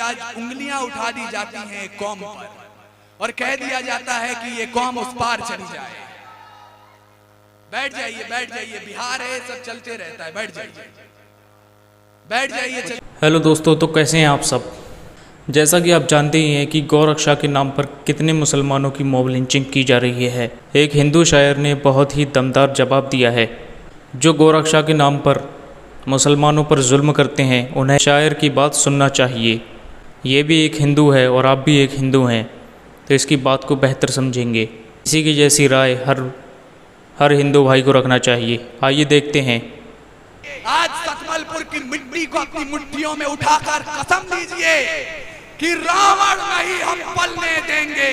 आज उंगलियां उठा दी जाती हैं एक कौम पर और कह दिया जाता है कि ये कौम उस पार चली जाए। बैठ जाइए, बिहार है, सब चलते रहता है, बैठ जाइए। हेलो दोस्तों, तो कैसे हैं आप सब। जैसा कि आप जानते ही हैं कि गौ रक्षा के नाम पर कितने मुसलमानों की मॉब लिंचिंग की जा रही है। एक हिंदू शायर ने बहुत ही दमदार जवाब दिया है। जो गौ रक्षा के नाम पर मुसलमानों पर जुल्म करते हैं उन्हें शायर की बात सुनना चाहिए। ये भी एक हिंदू है और आप भी एक हिंदू हैं, तो इसकी बात को बेहतर समझेंगे। इसी की जैसी राय हर हिंदू भाई को रखना चाहिए। आइए देखते हैं। आज सकमलपुर की मिट्टी को अपनी मुट्ठियों में उठाकर कसम दीजिए कि रावण नहीं हम पलने देंगे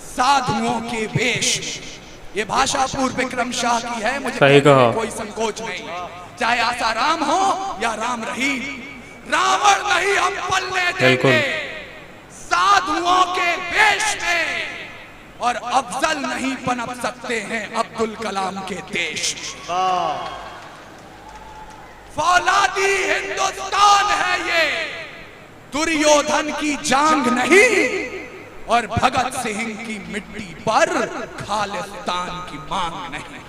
साधुओं के वेश। ये भाषा पूर्व विक्रम शाह की है, मुझे कोई संकोच नहीं, चाहे आसाराम हो या राम रहीम। रावण नहीं हम पलने देंगे साधुओं के वेश में, और अफजल नहीं पनप सकते हैं अब्दुल कलाम के देश। फौलादी हिंदुस्तान है ये, दुर्योधन की जांग नहीं और भगत सिंह की मिट्टी पर खालिस्तान की मांग नहीं।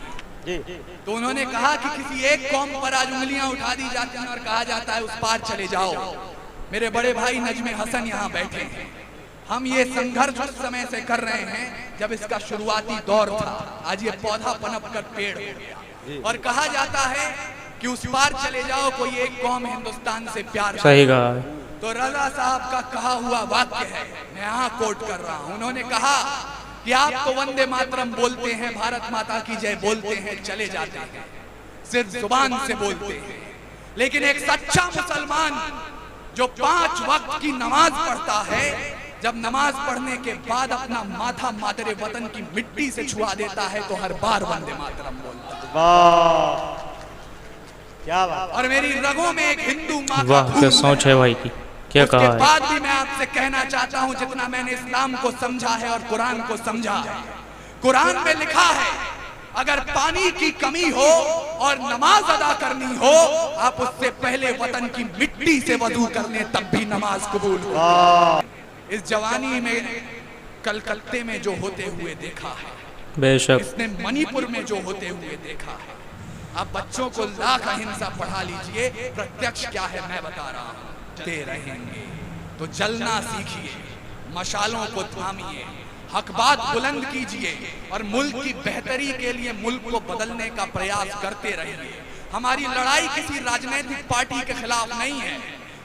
तो उन्होंने कहा कि किसी एक कौम पर आज उंगलियां उठा दी जाती हैं और कहा जाता है उस पार चले जाओ। मेरे बड़े भाई नजमे हसन यहाँ बैठे हैं। हम ये संघर्ष उस समय से कर रहे हैं जब इसका शुरुआती दौर था। आज ये पौधा पनप कर पेड़ हो गया और कहा जाता है कि उस पार चले जाओ, कोई एक कौम हिंदुस्तान से प्यार। सही कहा है। तो रजा साहब का कहा हुआ वाक्य है, मैं यहाँ कोट कर रहा हूँ। उन्होंने कहा कि आप तो वंदे मातरम बोलते हैं, भारत माता की जय बोलते हैं, चले जाते हैं, सिर्फ जुबान से बोलते हैं, लेकिन एक सच्चा मुसलमान जो 5 वक्त की नमाज पढ़ता है, जब नमाज पढ़ने के बाद अपना माथा मातरे वतन की मिट्टी से छुआ देता है तो हर बार वंदे मातरम बोलता है। क्या बात। और मेरी रगों में एक हिंदू माँ का खून है। सोच है भाई की, क्या कहा है। उसके बाद भी मैं आपसे कहना चाहता हूँ, जितना मैंने इस्लाम को समझा है और कुरान को समझा है, कुरान में लिखा है अगर पानी की कमी हो और नमाज अदा करनी हो, आप उससे पहले वतन की मिट्टी से वजू कर लें, तब भी नमाज कबूल हो। इस जवानी में कलकत्ते में जो होते हुए देखा है, बेशक इसने मणिपुर में जो होते हुए देखा है। आप बच्चों को लाख अहिंसा पढ़ा लीजिए, प्रत्यक्ष क्या है मैं बता रहा हूँ। ते रहेंगे तो जलना सीखिए, मशालों को थामिए, हक बात बुलंद कीजिए और मुल्क की बेहतरी के लिए मुल्क को बदलने का प्रयास करते रहिए। हमारी लड़ाई किसी राजनीतिक पार्टी के खिलाफ नहीं है,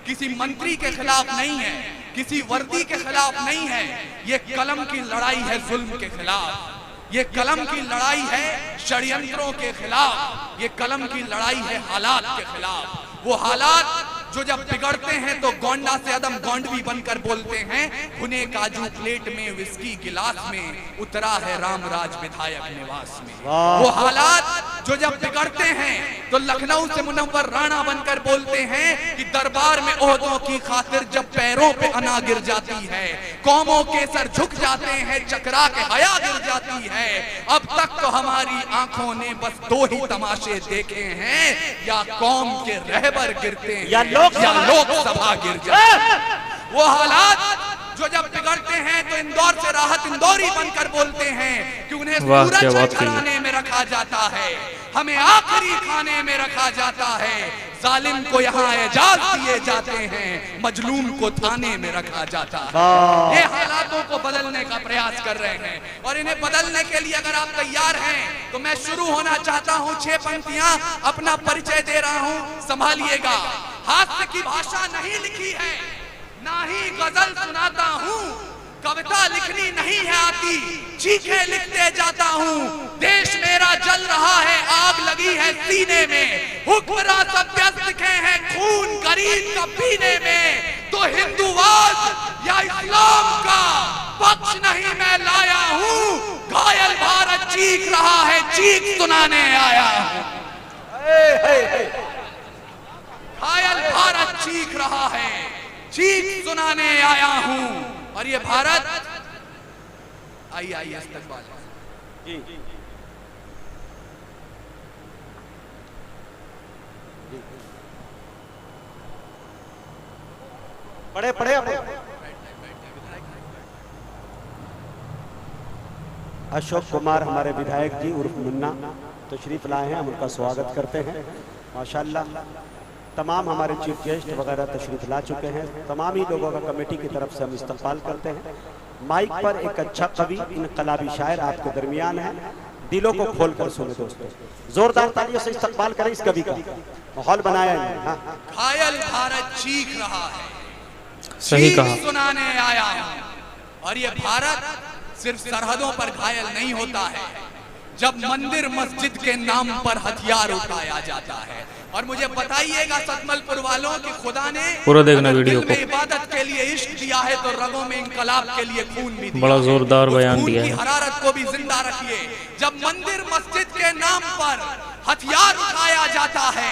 किसी मंत्री के खिलाफ नहीं है, किसी वर्दी के खिलाफ नहीं है। ये कलम की लड़ाई है जुल्म के खिलाफ, ये कलम की लड़ाई है षड्यंत्रों के खिलाफ, ये कलम की लड़ाई है हालात के खिलाफ। वो हालात जो जब बिगड़ते हैं तो गोंडा से अदम गोंडवी बनकर बोलते हैं, भुने काजू प्लेट में विस्की गिलास में उतरा है रामराज विधायक निवास में। वो हालात जो जब बिगड़ते हैं तो लखनऊ से मुनव्वर राणा बनकर बोलते हैं कि दरबार में ओहदों की खातिर जब पैरों पे अना गिर जाती है, कौमों के सर झुक जाते हैं, चकरा के हया गिर जाती है। अब तक तो हमारी आंखों ने बस 2 ही तमाशे देखे हैं, या कौम के रहबर गिरते हैं या लोकसभा गिर जाए। वो हालात जो जब बिगड़ते हैं तो इंदौर से राहत इंदौरी बनकर बोलते हैं कि उन्हें सूरज घराने में रखा जाता है, हमें आखिरी खाने में रखा जाता है, जालिम को यहाँ एजाज दिए जाते हैं, मजलूम को थाने में रखा जाता है। ये हालातों को बदलने का प्रयास कर रहे हैं और इन्हें बदलने के लिए अगर आप तैयार हैं तो मैं शुरू होना चाहता हूँ। 6 पंक्तियां अपना परिचय दे रहा हूँ, संभालिएगा। हास्य की भाषा नहीं लिखी है, ना ही गजल सुनाता हूँ, कविता लिखनी नहीं है आती, चीखे लिखते जाता हूँ। देश मेरा जल रहा है, आग लगी है सीने में, हुक्मरान सब व्यस्त दिखे हैं खून गरीब का पीने में। तो हिंदूवाद या इस्लाम का पक्ष नहीं मैं लाया हूँ, घायल भारत चीख रहा है, चीख सुनाने आया हूँ। घायल भारत चीख रहा है, चीख सुनाने आया हूं। और ये भारत, आइए इस्तकबाल। पढ़े पढ़े अशोक कुमार हमारे विधायक जी उर्फ मुन्ना तशरीफ लाए हैं, हम उनका स्वागत करते हैं। माशाल्लाह तमाम हमारे चीफ गेस्ट वगैरह तशरीफ ला चुके हैं। तमाम ही लोगों का कमेटी की तरफ से हम इस्तकबाल करते हैं। माइक पर एक अच्छा कवि इनकलाबी शायर आपके दरमियान है, दिलों को खोल कर सुने दोस्तों। जोरदार तालियों से इस्तकबाल करें इस कवि का, माहौल बनाया है। हाँ। घायल भारत चीख रहा है, सही चीख कहा। सुनाने आया हूं। और ये भारत सिर्फ सरहदों पर घायल नहीं होता है, जब मंदिर मस्जिद के नाम पर हथियार उठाया जाता है। और मुझे बताइएगा सतमलपुर वालों कि खुदा ने पूरा देखना अगर वीडियो दिल में को। इबादत के लिए इश्क दिया है तो रगों में इंकलाब के लिए खून भी दिया बड़ा है। जोरदार उस बयान खून दिया की है। हरारत को भी जिंदा रखिए। जब मंदिर मस्जिद के नाम पर हथियार उठाया जाता है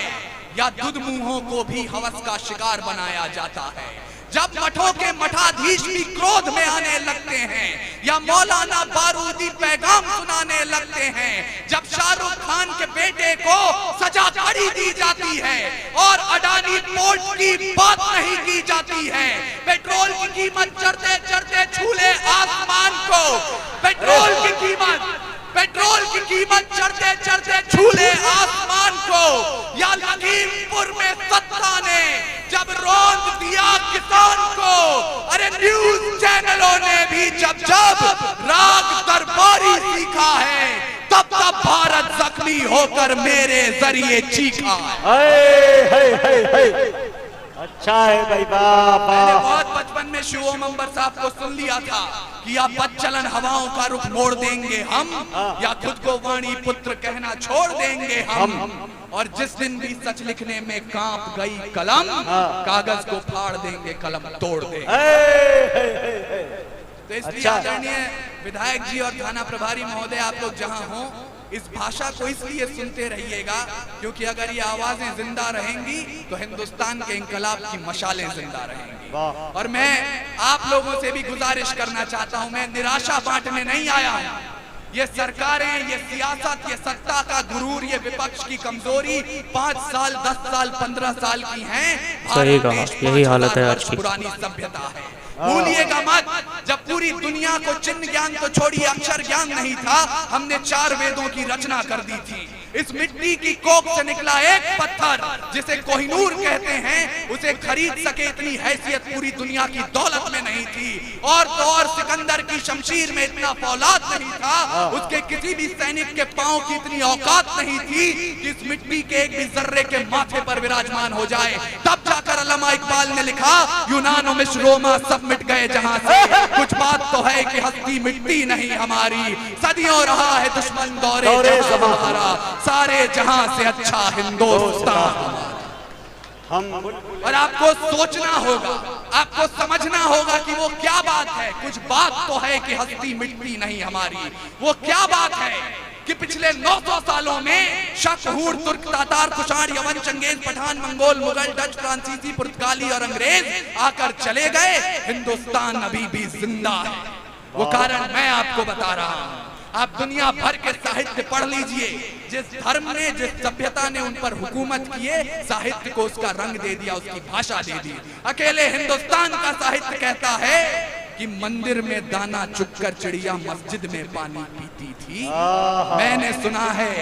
या दुधमुंहों को भी हवस का शिकार बनाया जाता है, जब मठों के मठाधीश भी क्रोध में आने लगते हैं या मौलाना बारूदी पैगाम सुनाने लगते हैं, जब शाहरुख खान के बेटे को सजा कड़ी दी जाती है और अडानी पोर्ट की बात नहीं की जाती है, पेट्रोल की कीमत चढ़ते चढ़ते छूले आसमान को, पेट्रोल की कीमत चढ़ते चढ़ते छूले आसमान को, या लखीमपुर में सत्ता ने जब रौंद दिया किसान को, अरे न्यूज चैनलों ने भी जब राग दरबारी सीखा है, तब तब भारत जख्मी होकर मेरे जरिए चीखा है। अच्छा है भाई, बाप मैंने बहुत बचपन में शिवम अंबर साहब को सुन लिया था कि या बदचलन हवाओं का रुख मोड़ देंगे हम, या खुद को वाणी पुत्र कहना छोड़ देंगे हम। और जिस दिन भी सच लिखने में कांप गई कलम, कागज को फाड़ देंगे, कलम तोड़ देंगे। तो इसलिए आदरणीय विधायक जी और थाना प्रभारी महोदय, आप लोग जहां हो, इस भाषा को इसलिए सुनते रहिएगा क्योंकि अगर ये आवाजें जिंदा रहेंगी तो हिंदुस्तान के इंकलाब की मशालें जिंदा रहेंगी। और मैं आप लोगों से भी गुजारिश करना चाहता हूं, मैं निराशा बांटने नहीं आया हूं। ये सरकारें, ये सियासत, ये सत्ता का गुरूर, ये विपक्ष की कमजोरी 5 साल 10 साल 15 साल की है। सही कहा, यही हालत है आज की। पुरानी सभ्यता है, भूलिएगा मत। जब पूरी दुनिया को चिन्ह ज्ञान तो छोड़िए अक्षर ज्ञान नहीं था, हमने 4 वेदों की रचना कर दी थी। इस मिट्टी की कोख से निकला एक पत्थर जिसे कोहिनूर कहते हैं, उसे खरीद सके इतनी हैसियत पूरी दुनिया की दौलत में नहीं थी। और तो और सिकंदर की शमशीर में इतना फौलाद नहीं था, उसके किसी भी सैनिक के पांव की इतनी औकात नहीं थी कि इस मिट्टी के एक भी जर्रे के माथे पर विराजमान हो जाए। तब जाकर अल्लामा इकबाल ने लिखा, यूनान मिस्र रोमा सब मिट गए जहां से, कुछ बात तो है कि हस्ती मिटती नहीं हमारी, सदियों रहा है दुश्मन दौरे हमारा, सारे जहां से अच्छा हिंदुस्तान। और आपको सोचना होगा, आपको समझना होगा कि वो क्या बात है। कुछ बात तो है कि हस्ती मिटती नहीं हमारी। वो क्या बात है कि पिछले 900 सालों में शक, हूर, तुर्क, तातार, कुषाण, यवन, चंगेज, पठान, मंगोल, मुगल, डच, फ्रांसीसी, पुर्तगाली और अंग्रेज आकर चले गए, हिंदुस्तान अभी भी जिंदा है। वो कारण मैं आपको बता रहा हूं। आप दुनिया भर के साहित्य पढ़ लीजिए, जिस धर्म ने, जिस सभ्यता ने उन पर हुकूमत किए, साहित्य को उसका रंग दे दिया, उसकी भाषा दे दी। अकेले हिंदुस्तान का साहित्य कहता है कि मंदिर में दाना चुगकर चिड़िया मस्जिद में पानी पीती थी। मैंने सुना है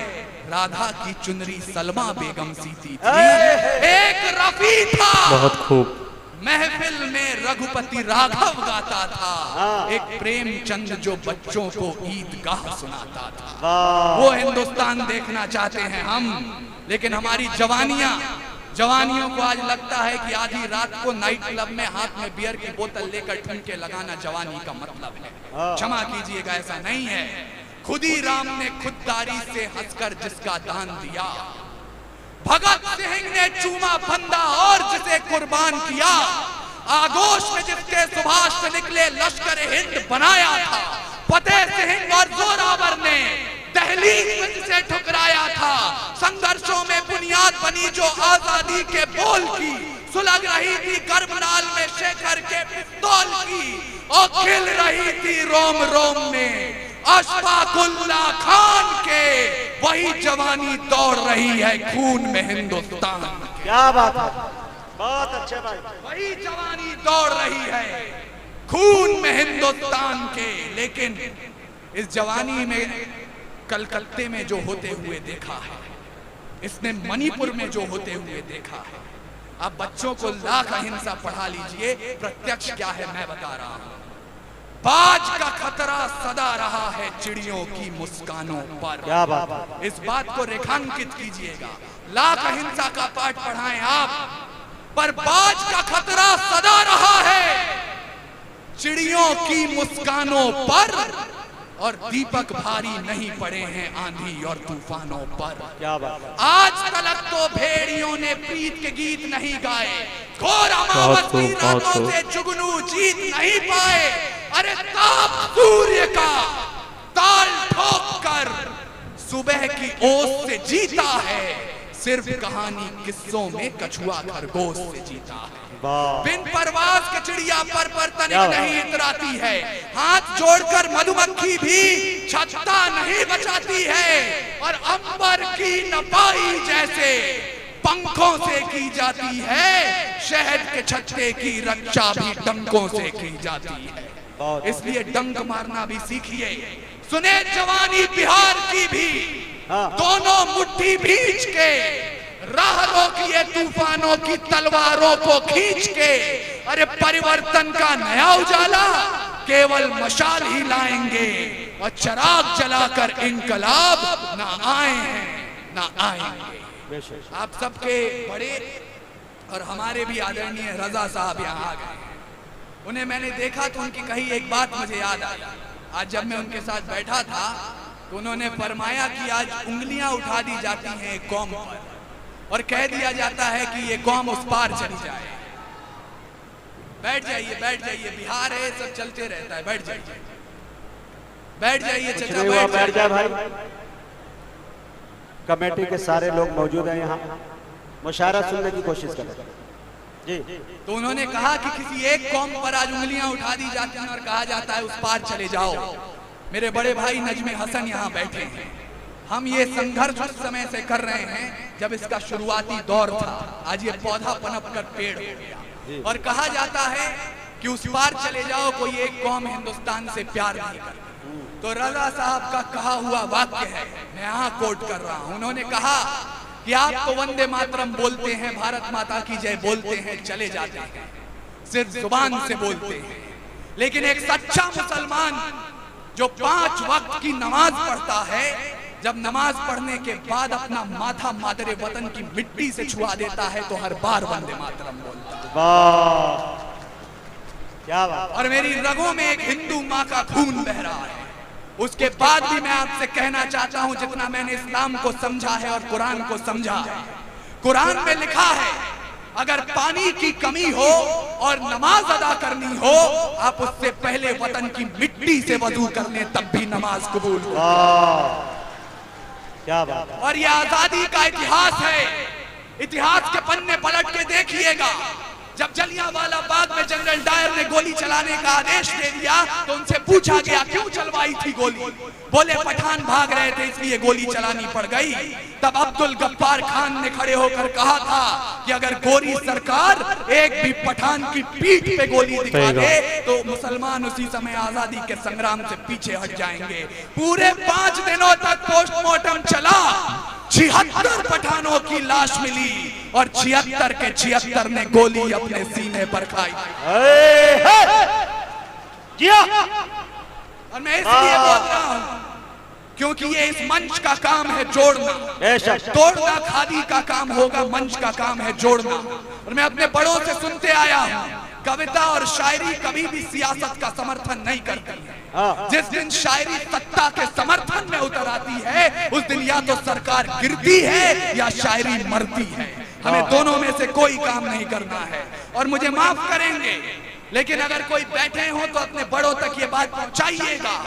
राधा की चुनरी सलमा बेगम सीती थी। एक रफी था, बहुत खूब, महफिल में रघुपति राघव गाता था, एक प्रेमचंद जो बच्चों को ईदगाह सुनाता था। वो हिंदुस्तान देखना चाहते हैं हम, लेकिन हमारी जवानियों को आज लगता है कि आधी रात को नाइट क्लब में हाथ में बियर की बोतल लेकर ठुमके लगाना जवानी का मतलब है। क्षमा कीजिएगा, ऐसा नहीं है। खुदी राम ने खुददारी से हंसकर जिसका दान दिया, भगत सिंह ने चूमा फंदा और जिसे कुर्बान किया, आगोश में जिसके सुभाष से निकले लश्कर हिंद बनाया था, फतेह सिंह और जोरावर ने दहलीज में जिसे ठुकराया था, संघर्षों में बुनियाद बनी जो आजादी के बोल की, सुलग रही थी करबनाल में शेखर के पिस्तौल की, और खिल रही थी रोम रोम में अशफाकुल्ला खान के, वही जवानी दौड़ रही है खून में हिंदुस्तान। क्या बात है, बहुत अच्छे भाई। वही जवानी दौड़ रही है खून में हिंदुस्तान के, लेकिन इस जवानी में कलकत्ते में जो होते हुए देखा है, इसने मणिपुर में जो होते हुए देखा है। अब बच्चों को लाख अहिंसा पढ़ा लीजिए, प्रत्यक्ष क्या है मैं बता रहा हूं। बाज का खतरा सदा रहा है चिड़ियों की मुस्कानों पर। क्या बात है। इस बात को रेखांकित कीजिएगा। लाख अहिंसा का पाठ पढ़ाएं आप, पर बाज का खतरा सदा रहा है चिड़ियों की मुस्कानों पर, और दीपक भारी नहीं पड़े हैं आंधी और तूफानों पर। क्या बात है। आज तक तो भेड़ियों ने प्रीत के गीत नहीं गाए, घोर अमावस्या रातों से जुगनू जीत नहीं पाए। अरे ताप सूर्य का ताल ठोक कर सुबह की ओस से जीता है, सिर्फ कहानी किस्सों में कछुआ खरगोश से जीता है। बिन परवाज के चिड़िया पर तनिक नहीं इतराती है, हाथ जोड़कर मधुमक्खी भी छत्ता नहीं बचाती है, और अंबर की नपाई जैसे पंखों से की जाती है, शहद के छत्ते की रक्षा भी डंकों से की जाती है। इसलिए डंक मारना भी सीखिए। सुने जवानी बिहार की भी, दोनों मुट्ठी भींच के राह रोकिए तूफानों की तलवारों को खींच के। अरे परिवर्तन का नया उजाला केवल मशाल ही लाएंगे, और चिराग जलाकर इनकलाब ना आए हैं ना आएंगे। आप सबके बड़े और हमारे भी आदरणीय रजा साहब यहाँ आ गए। उन्हें मैंने देखा तो उनकी कही एक बात मुझे याद आई। आज जब मैं उनके साथ बैठा था तो उन्होंने फरमाया कि आज उंगलियां उठा दी जाती हैं एक कौम पर, और कह दिया जाता है कि ये कौम उस पार चली जाए। बैठ जाइए बैठ जाइए, बिहार है, सब चलते रहता है, बैठ जाइए बैठ जाइए चचा बैठ जाए भाई। कमेटी के सारे लोग मौजूद हैं यहाँ, मुशायरा सुनने की कोशिश कर रहे हैं जी। तो उन्होंने कहा कि किसी एक कौम पर आज उंगलियां उठा दी जाती हैं और कहा जाता है उस पार चले जाओ। मेरे बड़े भाई नजमे हसन यहाँ बैठे हैं। हम ये संघर्ष उस समय से कर रहे हैं जब इसका शुरुआती दौर था। आज ये पौधा पनप कर पेड़ हो गया, और कहा जाता है कि उस पार चले जाओ, कोई एक कौम हिंदुस्तान से प्यार नहीं करती। तो रजा साहब का कहा हुआ वाक्य है, मैं यहाँ कोट कर रहा हूँ। उन्होंने कहा कि आप तो वंदे मातरम बोलते हैं, भारत माता की जय बोलते हैं, चले जाते हैं, सिर्फ जुबान से बोलते हैं, लेकिन एक सच्चा मुसलमान जो 5 वक्त की नमाज पढ़ता है, जब नमाज पढ़ने के बाद अपना माथा मादरे वतन की मिट्टी से छुआ देता है तो हर बार वंदे मातरम बोलता है। वाह क्या बात। और मेरी रगों में एक हिंदू माँ का खून बह रहा है। उसके बाद भी मैं आपसे कहना चाहता हूं, जितना मैंने इस्लाम को समझा है और कुरान को समझा है, कुरान में लिखा है अगर पानी की कमी हो और नमाज अदा करनी हो, आप उससे पहले वतन की मिट्टी से वजू कर लें, तब भी नमाज कबूल हो। क्या बात। और ये आजादी का इतिहास है। इतिहास के पन्ने पलट के देखिएगा। जब जलियांवाला बाग में जनरल डायर ने गोली चलाने का आदेश दे दिया तो उनसे पूछा गया क्यों चलवाई थी गोली। बोले पठान भाग रहे थे इसलिए गोली चलानी पड़ गई। तब अब्दुल गफ्फार खान ने खड़े होकर कहा था कि अगर गोरी सरकार एक भी पठान की पीठ पे गोली दिखा दे तो मुसलमान उसी समय आजादी के संग्राम से पीछे हट जाएंगे। पूरे 5 दिनों तक पोस्टमार्टम चला, 76 पठानों की लाश मिली और 76 के 76 ने गोली अपने सीने पर खाई। और मैं इसलिए बोल रहा हूं क्योंकि ये इस मंच का काम है जोड़ना, तोड़ना खादी का काम होगा, मंच का काम है जोड़ना। और मैं अपने बड़ों से सुनते आया हूं, कविता और शायरी कभी भी सियासत का समर्थन नहीं करती है। जिस दिन शायरी सत्ता के समर्थन में उतर आती है उस दिन या तो सरकार गिरती है या शायरी मरती है। हमें दोनों में से कोई काम नहीं करना है। और मुझे माफ करेंगे लेकिन अगर कोई बैठे हो तो अपने बड़ों तक ये बात पहुंचाइएगा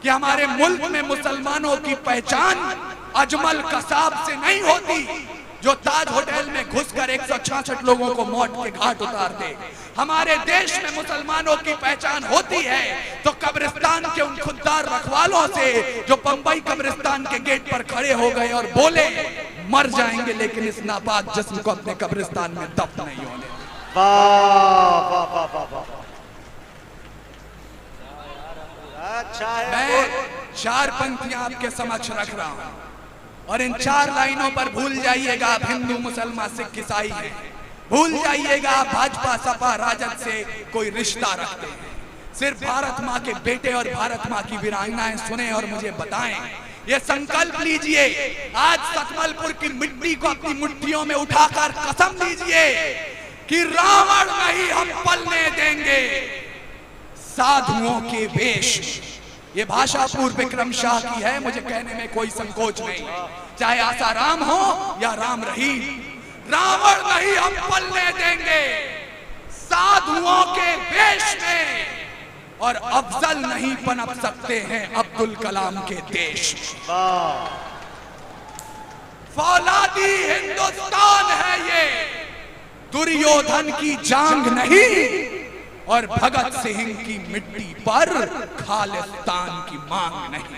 कि हमारे मुल्क में मुसलमानों की पहचान अजमल कसाब से नहीं होती जो ताज होटल में घुसकर 166 लोगों को मौत के घाट उतार दे। हमारे देश में मुसलमानों की पहचान होती है तो कब्रिस्तान के उन खुददार रखवालों से जो बंबई कब्रिस्तान के गेट पर खड़े हो गए और बोले मर जाएंगे लेकिन इस नापाक जिस्म को अपने कब्रिस्तान में दफन नहीं होने। वाह वाह वाह वाह वाह, अच्छा है। मैं 4 पंक्तियां आपके समक्ष रख रहा हूं और इन 4 लाइनों पर भूल जाइएगा आप हिंदू मुसलमान सिख ईसाई हैं, भूल जाइएगा आप भाजपा सपा राजद से कोई रिश्ता रखते हैं। सिर्फ भारत माँ के बेटे और भारत माँ की वीरांगनाएं सुने और मुझे बताएं, ये संकल्प लीजिए, आज सतमलपुर की मिट्टी को अपनी मुट्ठियों में उठाकर कसम लीजिए कि रावण नहीं हम पलने देंगे साधुओं के वेश। ये भाषा पूर्व विक्रम शाह की है, मुझे कहने में कोई संकोच नहीं, चाहे आसाराम हो या राम रहीम। रावण नहीं हम पलने देंगे साधुओं के वेश में, और अफजल नहीं पनप सकते हैं अब्दुल कलाम के देश। फौलादी हिंदुस्तान है ये, दुर्योधन की जांग नहीं और भगत सिंह की मिट्टी पर खालिस्तान की मांग नहीं।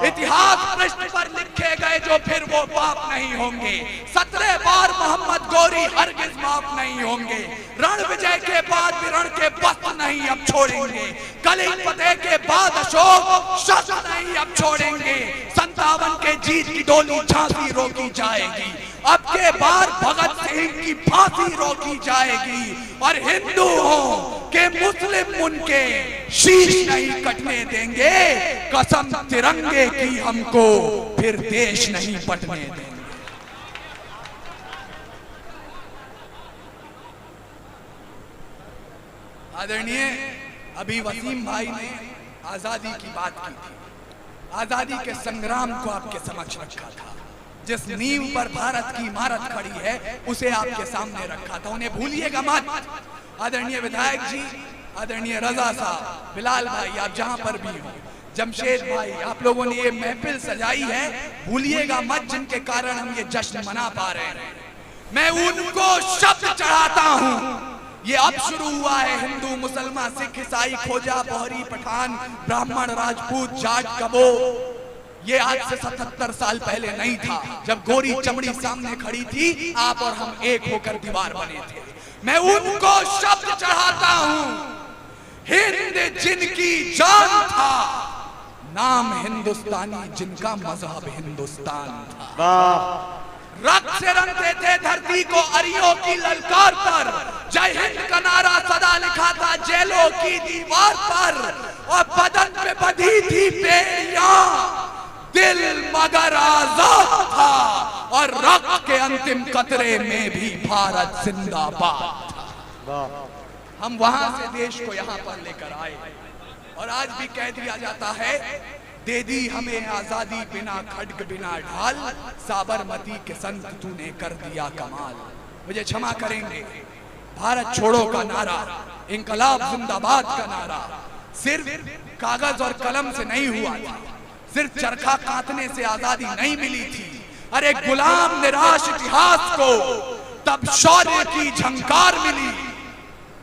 इतिहास पृष्ठ पर लिखे गए जो फिर वो पाप नहीं होंगे। 17 बार मोहम्मद गोरी हरगिज माफ नहीं होंगे। रण विजय के बाद विरण के वस्त्र नहीं अब छोड़ेंगे। कलिंग फतेह के बाद अशोक शस्त्र नहीं अब छोड़ेंगे। 57 के जीत की डोली झांसी रोकी जाएगी, अब के बार भगत सिंह की फांसी रोकी जाएगी। और हिंदुओं के मुस्लिम उनके शीश नहीं कटने देंगे, कसम तिरंगे की हमको फिर देश नहीं पटने देंगे। आदरणीय, अभी वसीम भाई ने आजादी की बात की थी, आजादी के संग्राम को आपके समक्ष रखा था। जिस नींव पर भारत की इमारत खड़ी है उसे आपके सामने रखा था, उन्हें भूलिएगा मत। आदरणीय विधायक जी, आदरणीय रजा साहब, बिलाल भाई, आप जहां पर भी हो, जमशेद भाई, आप लोगों ने ये महफिल सजाई है, भूलिएगा मत जिनके कारण हम ये जश्न मना पा रहे हैं। मैं उनको शब्द चढ़ाता हूं। ये अब शुरू हुआ है, हिंदू मुसलमान सिख ईसाई खोजा बहरी पठान ब्राह्मण राजपूत जाट कबो, ये आज से 77 साल पहले नहीं था। जब गोरी चमड़ी सामने खड़ी थी, आप और हम एक होकर दीवार बने थे। मैं उनको शब्द चढ़ाता हूं, हिंद जिनकी जान था, नाम हिंदुस्तानी जिनका मजहब हिंदुस्तान था। रक्त से रंगते थे धरती को अरियों की ललकार पर, जय हिंद का नारा सदा लिखा था जेलों की दीवार पर। और बदन पे बंधी थी बेड़ियां, दिल मगर आजाद था, और रक्त के अंतिम कतरे में भी भारत जिंदाबाद था। हम वहां से देश को यहाँ पर लेकर आए और आज भी कह दिया जाता है, दे दी हमें आजादी बिना खड्ग बिना ढाल, साबरमती के संत तूने कर दिया कमाल। मुझे क्षमा करेंगे, भारत छोड़ो का नारा, इंकलाब जिंदाबाद का नारा सिर्फ कागज और कलम से नहीं हुआ था, सिर्फ चरखा काटने से आजादी नहीं मिली थी। अरे गुलाम निराश इतिहास को तब शौर्य की झंकार मिली,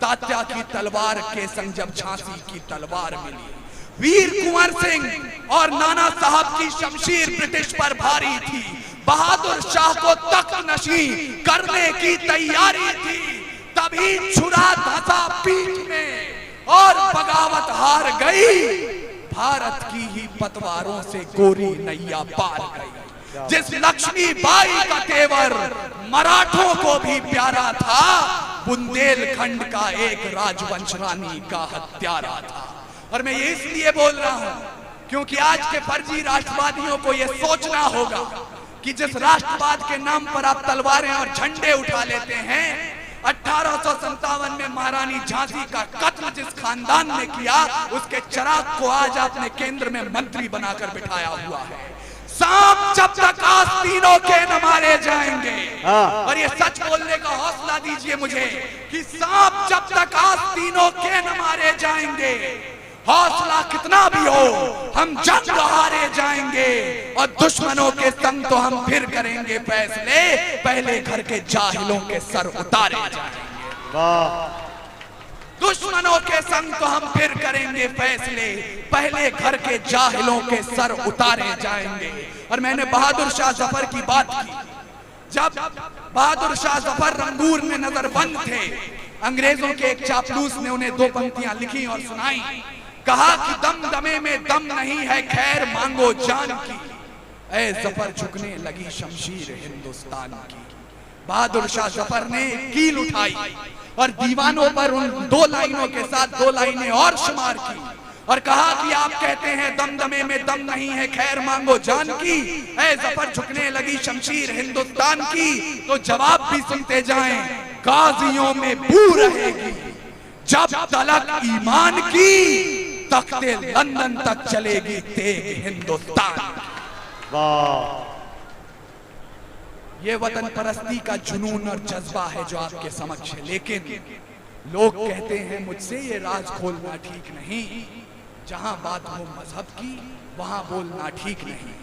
तात्या की तलवार के संग जब झांसी की तलवार मिली। वीर कुंवर सिंह और नाना साहब की शमशीर ब्रिटिश पर भारी थी, बहादुर शाह को तख्त नशी करने की तैयारी थी। तभी छुरा धंसा पीठ में और बगावत हार गई, भारत की ही पतवारों से गोरी नैया पार गई। जिस लक्ष्मी बाई का तेवर मराठों को भी प्यारा था, बुंदेलखंड का एक राजवंश रानी का हत्यारा था। और मैं ये इसलिए बोल रहा हूं क्योंकि आज के फर्जी राष्ट्रवादियों को यह सोचना होगा कि जिस राष्ट्रवाद के नाम पर आप तलवारें और झंडे उठा लेते हैं, 1857 में महारानी झांसी का कत्ल जिस खानदान ने किया, उसके चिराग को आज आपने केंद्र में मंत्री बनाकर बिठाया हुआ है। सांप जब तक आस्तीनों के न मारे जाएंगे, और ये सच बोलने का हौसला दीजिए मुझे कि सांप जब तक आस्तीनों के न मारे जाएंगे, हौसला कितना भी हो, हम जंग हारे जाएंगे। और दुश्मनों के संग तो हम फिर करेंगे फैसले, पहले घर के जाहिलों के सर उतारे जाएंगे। दुश्मनों के संग तो हम फिर करेंगे फैसले, पहले घर के जाहिलों के सर उतारे जाएंगे। और मैंने बहादुर शाह जफर की बात की, जब बहादुर शाह जफर रंगूर में नजरबंद थे, अंग्रेजों के एक चापलूस ने उन्हें 2 पंक्तियां लिखी और सुनाई। कहा कि दमदमे में दम नहीं है, खैर मांगो जान की, ऐ जफर झुकने लगी शमशीर हिंदुस्तान की। बहादुर शाह जफर ने कील उठाई और दीवानों पर उन 2 लाइनों के साथ 2 लाइनें और शुमार की और कहा कि आप कहते हैं दमदमे में दम नहीं है, खैर मांगो जान की, ऐ जफर झुकने लगी शमशीर हिंदुस्तान की। तो जवाब भी सुनते जाएं, गाजियों में बू रहेगी जब तलक ईमान की, तख्ते लंदन तक चलेगी तेग हिंदुस्तान। वाह, ये वतन परस्ती का जुनून और जज्बा है जो आपके समक्ष है। लेकिन लोग कहते हैं मुझसे ये राज खोलना ठीक नहीं, जहां बात हो मजहब की वहां बोलना ठीक नहीं।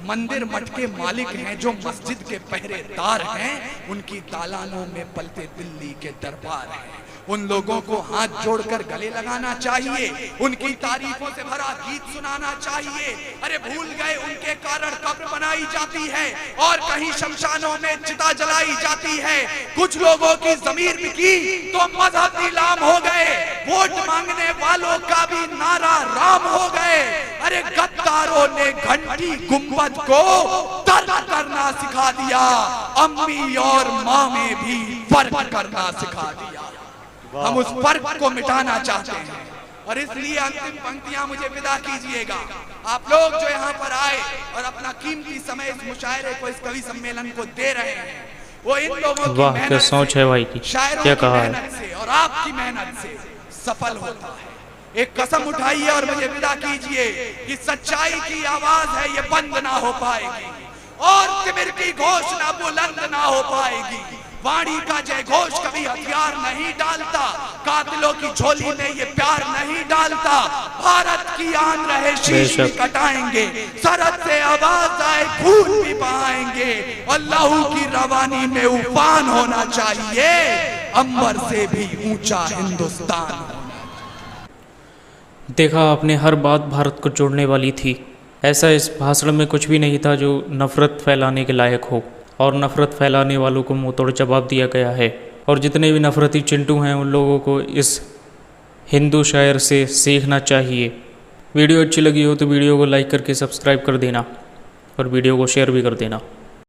मंदिर मठ के मालिक हैं जो मस्जिद के पहरेदार हैं, उनकी दालानों में पलते दिल्ली के दरबार हैं। उन लोगों को हाथ जोड़कर गले लगाना चाहिए, उनकी तारीफों से भरा गीत सुनाना चाहिए। अरे भूल गए उनके कारण कब्र बनाई जाती है और कहीं शमशानों में चिता जलाई जाती है। कुछ लोगों की जमीर बिकी तो मजहब नीलाम हो गए, वोट मांगने वालों का भी नारा राम हो गए। अरे गद्दारों ने घंटी गुंबद को दर्द करना सिखा दिया, अम्मी और माँ में भी फर्क करना सिखा दिया। हम उस फर्क को मिटाना चाहते हैं और इसलिए अंतिम पंक्तियां मुझे विदा कीजिएगा। आप लोग जो यहाँ पर आए और अपना कीमती समय इस मुशायरे को, इस कवि सम्मेलन को दे रहे हैं, वो इन लोगों की मेहनत सोच है भाई की, शायरों क्या की कहा मेहनत से और आपकी मेहनत से सफल होता है। एक कसम उठाइए और मुझे विदा कीजिए कि सच्चाई की आवाज है, ये बंद ना हो पाएगी और तिमिर की घोषणा बुलंद ना हो पाएगी। वाणी का जय घोष कभी हथियार नहीं डालता, कातिलों की झोली में ये प्यार नहीं डालता। भारत की आन रहे शीश भी कटाएंगे, सरहद से आवाज आए खून भी बहाएंगे और लहू की रवानी में उफान होना चाहिए, अंबर से भी ऊंचा हिंदुस्तान। देखा आपने, हर बात भारत को जोड़ने वाली थी। ऐसा इस भाषण में कुछ भी नहीं था जो नफ़रत फैलाने के लायक हो, और नफ़रत फैलाने वालों को मुंह तोड़ जवाब दिया गया है। और जितने भी नफ़रती चिंटू हैं उन लोगों को इस हिंदू शायर से सीखना चाहिए। वीडियो अच्छी लगी हो तो वीडियो को लाइक करके सब्सक्राइब कर देना और वीडियो को शेयर भी कर देना।